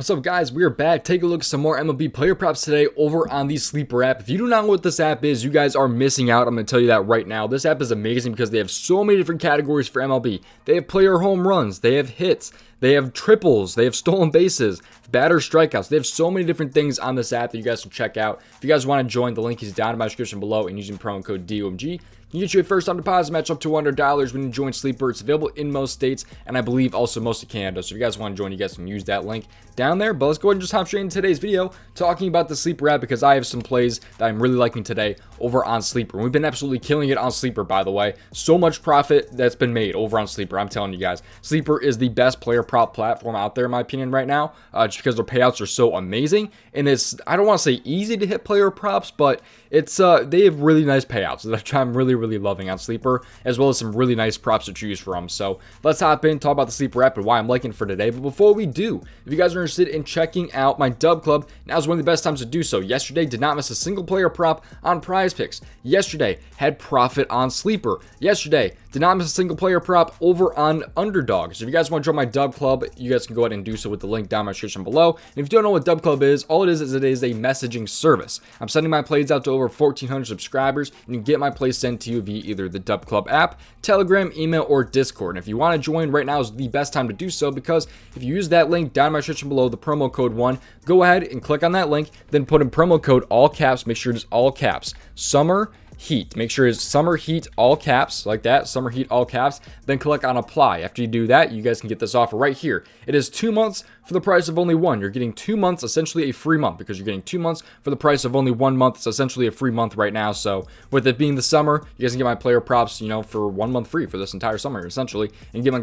What's up, guys? We are back. Take a look at some more MLB player props today over on the Sleeper app. If you do not know what this app is, you guys are missing out. I'm going to tell you that right now. This app is amazing because they have so many different categories for MLB. They have player home runs, they have hits, they have triples, they have stolen bases, batter strikeouts. They have so many different things on this app that you guys can check out. If you guys want to join, the link is down in my description below, and using promo code DOMG. You can get you a first time deposit match up to $100 when you join Sleeper. It's available in most states, and I believe also most of Canada. So if you guys want to join, you guys can use that link down there. But let's go ahead and just hop straight into today's video talking about the Sleeper app, because I have some plays that I'm really liking today over on Sleeper. And we've been absolutely killing it on Sleeper, by the way. So much profit that's been made over on Sleeper. I'm telling you guys, Sleeper is the best player prop platform out there, in my opinion, right now, just because their payouts are so amazing. And it's, I don't want to say easy to hit player props, but it's they have really nice payouts that I'm really loving on Sleeper, as well as some really nice props to choose from. So let's hop in, talk about the Sleeper app and why I'm liking it for today. But before we do, if you guys are interested in checking out my dub club, now is one of the best times to do so. Yesterday did not miss a single player prop on prizepicks. Yesterday had profit on Sleeper. Yesterday did not miss a single player prop over on underdog. So if you guys want to join my dub club, you guys can go ahead and do so with the link down in my description below. And if you don't know what dub club is, all it is it is a messaging service. I'm sending my plays out to over 1,400 subscribers, and you can get my plays sent to you via either the dub club app, Telegram, email, or Discord. And if you want to join, right now is the best time to do so, because if you use that link down in my description below, the promo code 1, go ahead and click on that link, then put in promo code all caps. Make sure it is all caps, Summer Heat. Make sure it's Summer Heat, all caps, like that, Summer Heat, all caps. Then click on apply. After you do that, you guys can get this offer right here. It is 2 months for the price of only one. You're getting 2 months, essentially a free month, because you're getting 2 months for the price of only 1 month. It's essentially a free month right now. So with it being the summer, you guys can get my player props, you know, for 1 month free for this entire summer, essentially, and get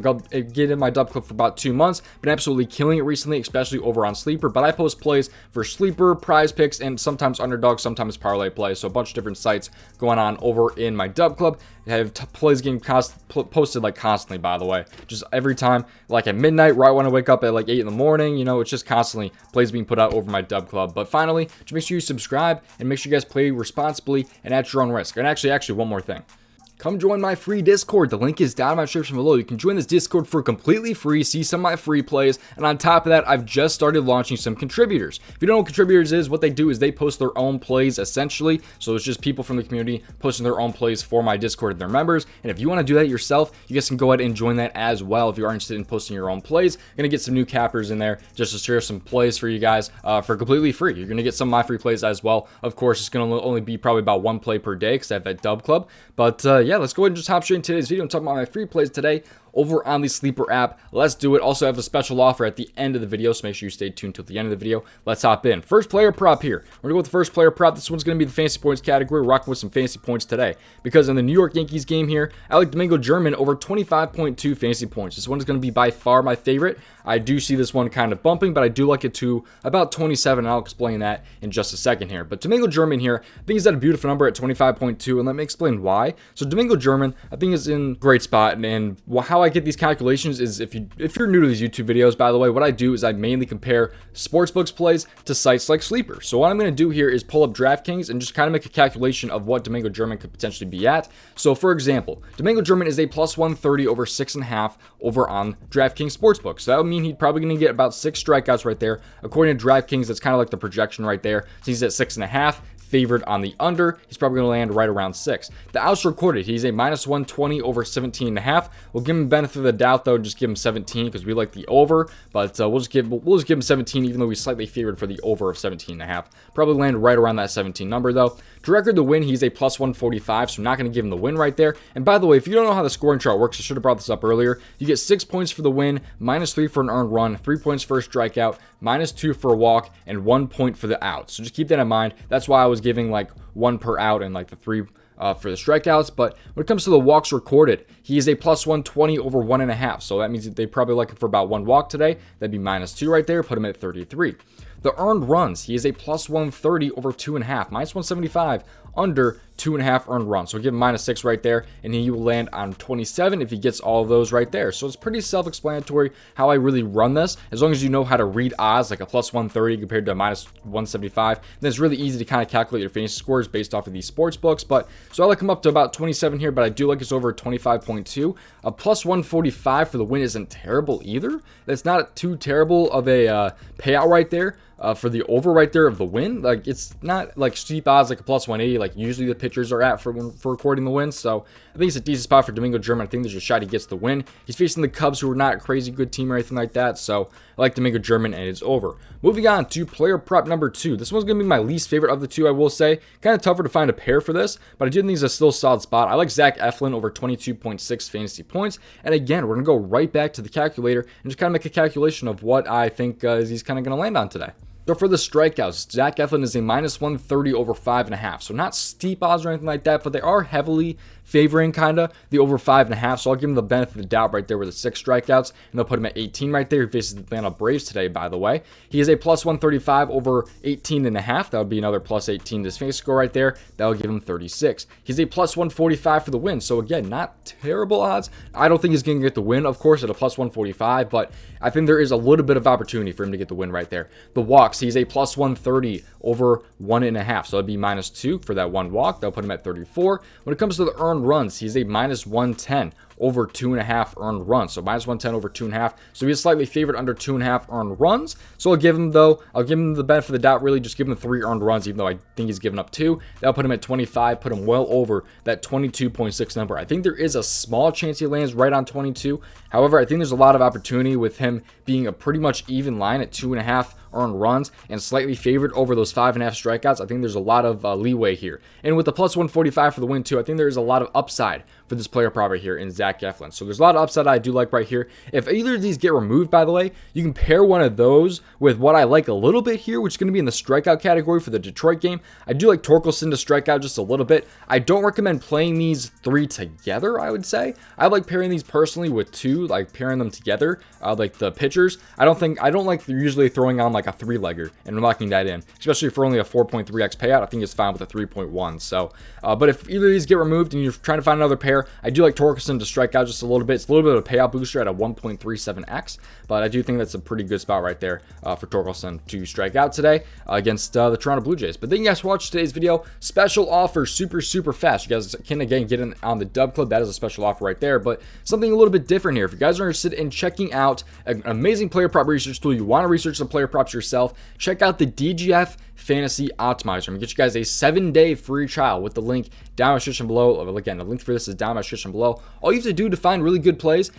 in my dub club for about 2 months. Been absolutely killing it recently, especially over on Sleeper. But I post plays for Sleeper, prize picks, and sometimes underdog, sometimes parlay plays. So a bunch of different sites going on over in my dub club. I have plays getting posted like constantly, by the way, just every time, like at midnight, right when I wake up at like 8 in the morning. You know, it's just constantly plays being put out over my dub club. But finally, just make sure you subscribe and make sure you guys play responsibly and at your own risk. And actually one more thing. Come join my free Discord. The link is down in my description below. You can join this Discord for completely free, see some of my free plays, and on top of that, I've just started launching some contributors. If you don't know what contributors is, what they do is they post their own plays, essentially. So it's just people from the community posting their own plays for my Discord and their members. And if you want to do that yourself, you guys can go ahead and join that as well if you are interested in posting your own plays. I'm going to get some new cappers in there just to share some plays for you guys for completely free. You're going to get some of my free plays as well. Of course, it's going to only be probably about 1 play per day because I have that dub club. But yeah, let's go ahead and just hop straight into today's video and talk about my free plays today over on the Sleeper app. Let's do it. Also, I have a special offer at the end of the video, so make sure you stay tuned till the end of the video. Let's hop in. First player prop here. We're going to go with the first player prop. This one's going to be the fantasy points category. We're rocking with some fantasy points today, because in the New York Yankees game here, I like Domingo German over 25.2 fantasy points. This one is going to be by far my favorite. I do see this one kind of bumping, but I do like it to about 27, and I'll explain that in just a second here. But Domingo German here, I think he's at a beautiful number at 25.2, and let me explain why. So Domingo German, I think, is in a great spot, and how I get these calculations is if you're new to these YouTube videos, by the way, what I do is I mainly compare sportsbooks plays to sites like Sleeper. So what I'm going to do here is pull up DraftKings and just kind of make a calculation of what Domingo German could potentially be at. So for example, Domingo German is a plus 130 over 6.5 over on DraftKings Sportsbook. So that would mean he's probably going to get about 6 strikeouts right there. According to DraftKings, that's kind of like the projection right there. So he's at 6.5. Favored on the under. He's probably going to land right around 6. The outs recorded, he's a minus 120 over 17.5. We'll give him the benefit of the doubt though, and just give him 17 because we like the over. But we'll just give him 17, even though he's slightly favored for the over of 17.5. Probably land right around that 17 number though. To record the win, he's a plus 145, so I'm not going to give him the win right there. And by the way, if you don't know how the scoring chart works, I should have brought this up earlier. You get 6 points for the win, minus 3 for an earned run, 3 points for a strikeout, minus 2 for a walk, and 1 point for the out. So just keep that in mind. That's why I was giving like 1 per out and like the 3 for the strikeouts. But when it comes to the walks recorded, he is a plus 120 over 1.5. So that means that they probably like him for about 1 walk today. That'd be minus 2 right there. Put him at 33. The earned runs, he is a plus 130 over 2.5, minus 175 under 2.5 earned runs. So give him minus 6 right there, and he will land on 27 if he gets all of those right there. So it's pretty self-explanatory how I really run this. As long as you know how to read odds, like a plus 130 compared to a minus 175, then it's really easy to kind of calculate your fantasy scores based off of these sports books. But so I like him up to about 27 here, but I do like his over 25.2. A plus 145 for the win isn't terrible either. That's not too terrible of a payout right there. For the over right there of the win, like it's not like steep odds like a plus 180 like usually the pitchers are at for recording the win. So I think it's a decent spot for Domingo German. I think there's a shot he gets the win. He's facing the Cubs, who are not a crazy good team or anything like that. So I like Domingo German, and it's over. Moving on to player prop number 2. This one's gonna be my least favorite of the two, I will say. Kind of tougher to find a pair for this, but I do think it's a still solid spot. I like Zach Eflin over 22.6 fantasy points. And again, we're gonna go right back to the calculator and just kind of make a calculation of what I think he's kind of gonna land on today. So for the strikeouts, Zach Eflin is a minus 130 over 5.5. So not steep odds or anything like that, but they are heavily favoring kind of the over 5.5. So I'll give him the benefit of the doubt right there with the 6 strikeouts, and they'll put him at 18 right there. He faces the Atlanta Braves today, by the way. He is a plus 135 over 18.5. That would be another plus 18 to his face score right there. That will give him 36. He's a plus 145 for the win. So again, not terrible odds. I don't think he's going to get the win, of course, at a plus 145, but I think there is a little bit of opportunity for him to get the win right there. The walks, he's a plus 130 over 1.5. So that'd be minus 2 for that one walk. That'll put him at 34. When it comes to the earned runs, he's a minus 110 over 2.5 earned runs. So minus 110 over 2.5. So he's slightly favored under 2.5 earned runs. So I'll give him the benefit of the doubt, really just give him 3 earned runs, even though I think he's given up 2. That'll put him at 25, put him well over that 22.6 number. I think there is a small chance he lands right on 22. However, I think there's a lot of opportunity with him being a pretty much even line at 2.5 earned runs and slightly favored over those 5.5 strikeouts. I think there's a lot of leeway here. And with the plus 145 for the win too, I think there is a lot of upside for this player prop right here in Zach Eflin. So there's a lot of upside I do like right here. If either of these get removed, by the way, you can pair one of those with what I like a little bit here, which is going to be in the strikeout category for the Detroit game. I do like Torkelson to strike out just a little bit. I don't recommend playing these 3 together, I would say. I like pairing these personally with 2, like pairing them together, like the pitchers. I don't like usually throwing on like a 3-legger and locking that in, especially for only a 4.3x payout. I think it's fine with a 3.1. So, but if either of these get removed and you're trying to find another pair, I do like Torkelson to strike out just a little bit. It's a little bit of a payout booster at a 1.37x, but I do think that's a pretty good spot right there for Torkelson to strike out today against the Toronto Blue Jays. But thank you guys for watching today's video. Special offer, super fast. You guys can again get in on the Dub Club. That is a special offer right there, but something a little bit different here. If you guys are interested in checking out an amazing player prop research tool, you want to research the player props yourself, check out the DGF Fantasy Optimizer. I'm gonna get you guys a 7-day free trial with the link down in the description below. Again, the link for this is down in the description below. All you have to do to find really good plays,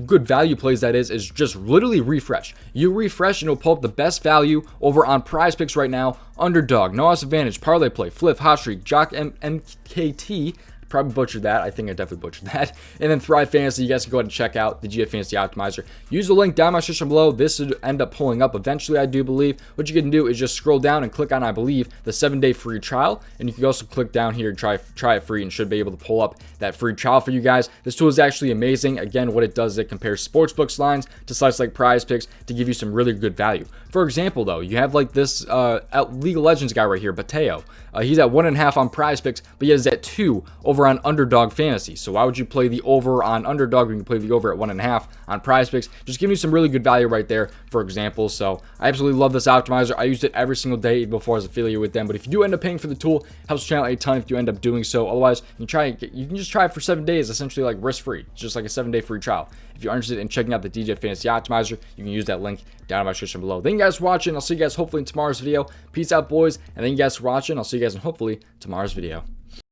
good value plays that is just literally refresh. You refresh and it'll pull up the best value over on prizepicks right now. Underdog, no loss advantage, parlay play, flip, hot streak, jock, MKT. Probably butchered that. I think I definitely butchered that. And then Thrive Fantasy, you guys can go ahead and check out the GF Fantasy Optimizer. Use the link down in my description below. This should end up pulling up eventually, I do believe. What you can do is just scroll down and click on, I believe, the 7-day free trial. And you can also click down here and try it free, and should be able to pull up that free trial for you guys. This tool is actually amazing. Again, what it does is it compares sportsbooks lines to sites like PrizePicks to give you some really good value. For example, though, you have like this League of Legends guy right here, Bateo. He's at 1.5 on PrizePicks, but he is at 2 over on Underdog Fantasy. So why would you play the over on Underdog when you can play the over at 1.5 on PrizePicks? Just giving you some really good value right there, for example. So I absolutely love this optimizer. I used it every single day before I was affiliated with them. But if you do end up paying for the tool, it helps the channel a ton if you end up doing so. Otherwise, you can just try it for 7 days, essentially like risk-free. It's just like a 7-day free trial. If you're interested in checking out the DGF Fantasy Optimizer, you can use that link down in my description below. Thank you guys for watching. I'll see you guys hopefully in tomorrow's video. Peace out, boys. And thank you guys for watching. I'll see you guys in hopefully tomorrow's video.